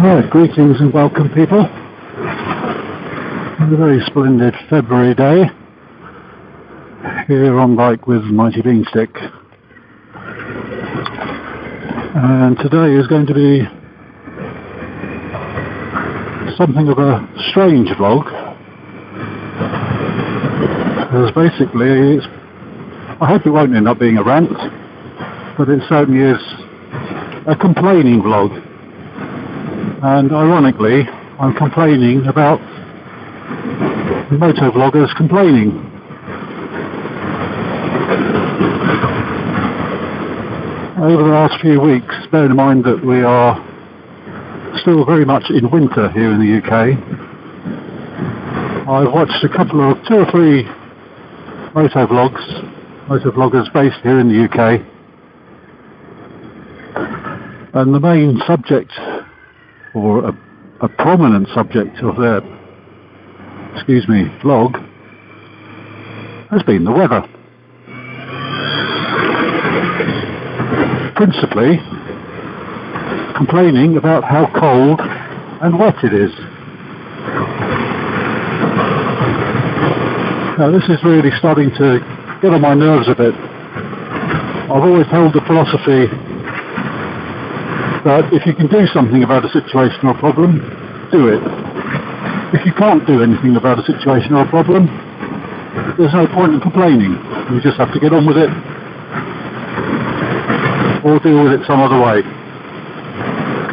Right, greetings and welcome people. It's a very splendid February day here on Bike with Mighty Beanstick. And today is going to be something of a strange vlog. Because basically, I hope it won't end up being a rant, but it certainly is a complaining vlog. And ironically, I'm complaining about motovloggers complaining. Over the last few weeks, bearing in mind that we are still very much in winter here in the UK, I've watched two or three motovloggers based here in the UK, and the main subject, or a prominent subject of their, vlog, has been the weather. Principally complaining about how cold and wet it is. Now this is really starting to get on my nerves a bit. I've always held the philosophy that if you can do something about a situation or problem, do it. If you can't do anything about a situation or problem, there's no point in complaining. You just have to get on with it, or deal with it some other way.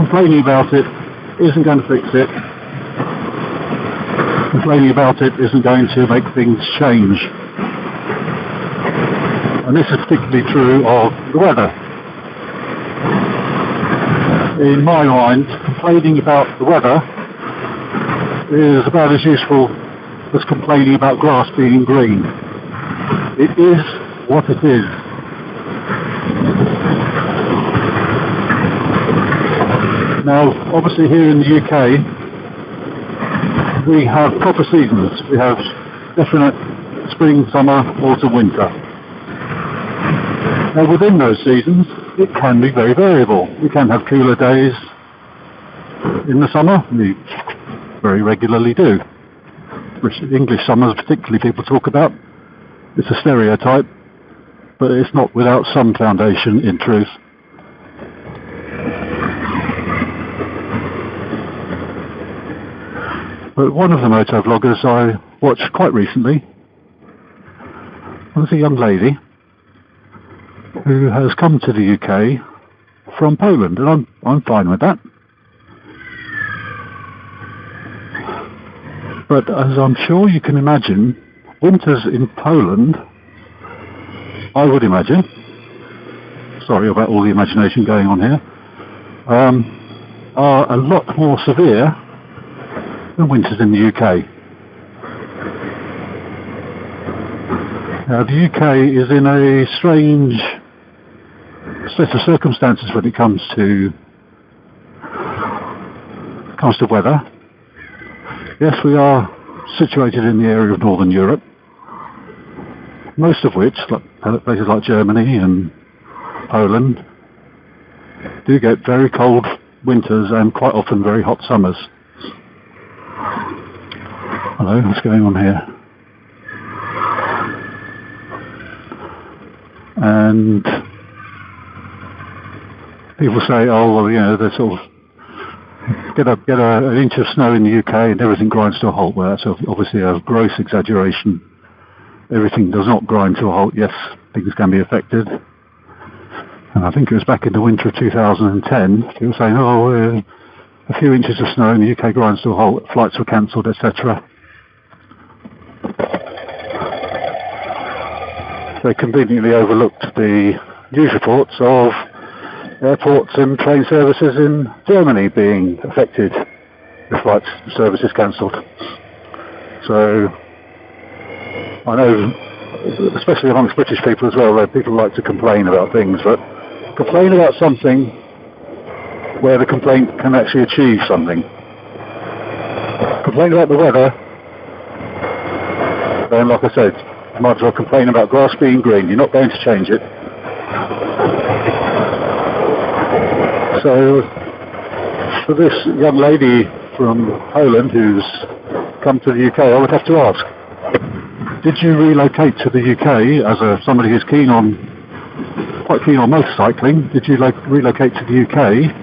Complaining about it isn't going to fix it. Complaining about it isn't going to make things change. And this is particularly true of the weather. In my mind, complaining about the weather is about as useful as complaining about grass being green. It is what it is. Now, obviously here in the UK, we have proper seasons. We have definite spring, summer, autumn, winter. Now within those seasons, it can be very variable. We can have cooler days in the summer. We very regularly do. English summers particularly people talk about. It's a stereotype, but it's not without some foundation in truth. But one of the motovloggers I watched quite recently was a young lady who has come to the UK from Poland, and I'm fine with that. But as I'm sure you can imagine, winters in Poland, I would imagine, sorry about all the imagination going on here, are a lot more severe than winters in the UK. Now the UK is in a strange set of circumstances when it comes to weather. Yes, we are situated in the area of Northern Europe, most of which, like places like Germany and Poland, do get very cold winters and quite often very hot summers. Hello, what's going on here? And people say, oh, well, they sort of get an inch of snow in the UK and everything grinds to a halt. Well, that's obviously a gross exaggeration. Everything does not grind to a halt. Yes, things can be affected. And I think it was back in the winter of 2010, people saying, oh, a few inches of snow in the UK grinds to a halt, flights were cancelled, etc. They conveniently overlooked the news reports of airports and train services in Germany being affected with flight services cancelled. So I know, especially amongst British people as well, that people like to complain about things, but complain about something where the complaint can actually achieve something. Complain about the weather, then like I said, you might as well complain about grass being green. You're not going to change it. So For this young lady from Poland who's come to the UK, I would have to ask, did you relocate to the UK as somebody who's quite keen on motorcycling? Did you relocate to the UK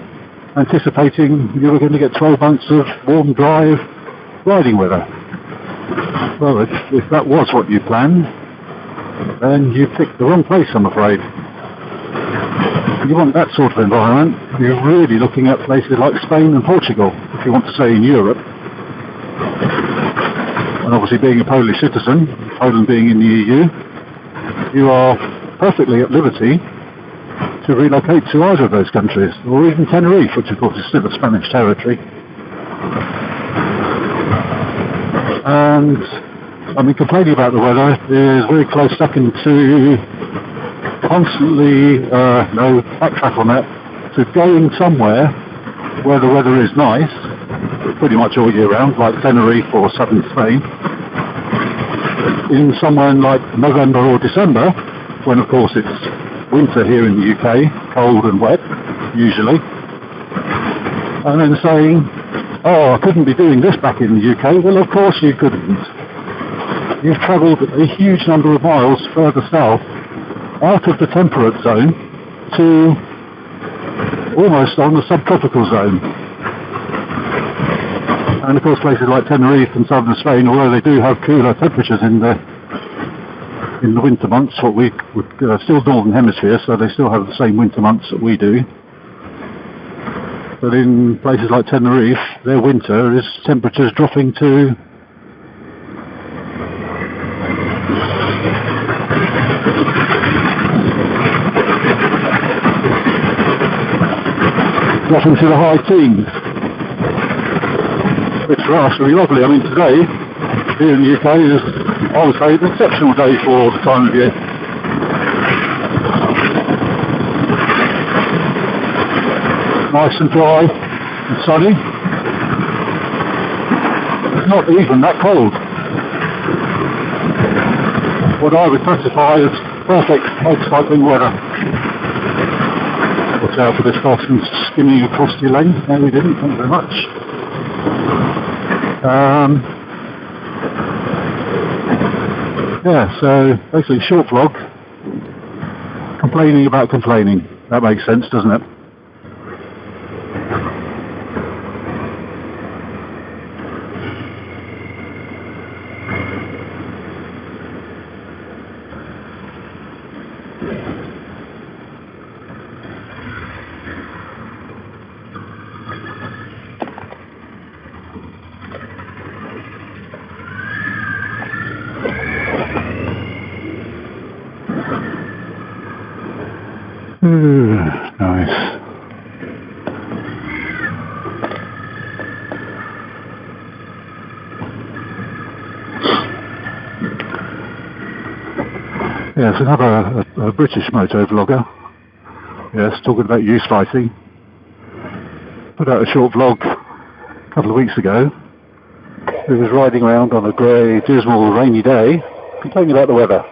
anticipating you were going to get 12 months of warm, dry riding weather? Well, if that was what you planned, then you picked the wrong place, I'm afraid. You want that sort of environment, you're really looking at places like Spain and Portugal, if you want to stay in Europe. And obviously being a Polish citizen, Poland being in the EU, you are perfectly at liberty to relocate to either of those countries, or even Tenerife, which of course is still a Spanish territory. And, I mean, complaining about the weather is very close second to constantly, no, backtrack on that, to going somewhere where the weather is nice, pretty much all year round, like Tenerife or southern Spain, in somewhere like November or December, when of course it's winter here in the UK, cold and wet, usually, and then saying, oh, I couldn't be doing this back in the UK. Well, of course you couldn't. You've travelled a huge number of miles further south, out of the temperate zone, to almost on the subtropical zone. And of course places like Tenerife and southern Spain, although they do have cooler temperatures in the winter months, what we would still northern hemisphere, so they still have the same winter months that we do. But in places like Tenerife, their winter is temperatures dropping to the high teens, which for us will be lovely. I mean, today here in the UK is, I would say, an exceptional day for the time of year. Nice and dry and sunny. It's not even that cold. What I would classify as perfect motorcycling weather. Watch out for this person skimming across your lane. No, we didn't. Thank you very much. Yeah, so basically short vlog. Complaining about complaining. That makes sense, doesn't it? Nice. Yes, another a British moto vlogger. Yes, talking about youth fighting. Put out a short vlog a couple of weeks ago. He was riding around on a grey, dismal, rainy day, complaining about the weather.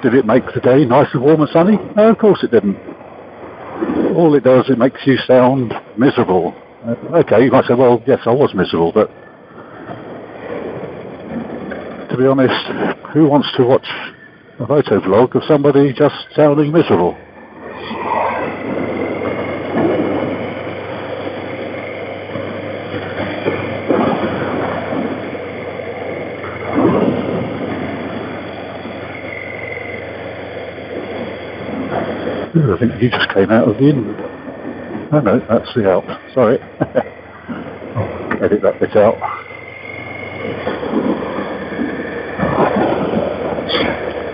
Did it make the day nice and warm and sunny? No, of course it didn't. All it does, it makes you sound miserable. Okay, you might say, well, yes, I was miserable, but to be honest, who wants to watch a moto vlog of somebody just sounding miserable? Ooh, I think he just came out of the inn. Oh no, that's the out. Sorry. I'll edit that bit out.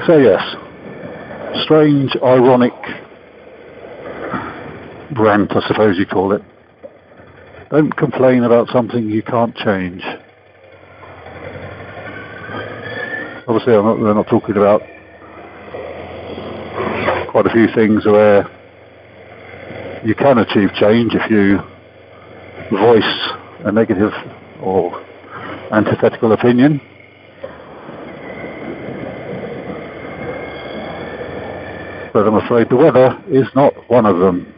So yes, strange, ironic rant, I suppose you call it. Don't complain about something you can't change. Obviously we're not talking about quite a few things where you can achieve change if you voice a negative or antithetical opinion. But I'm afraid the weather is not one of them.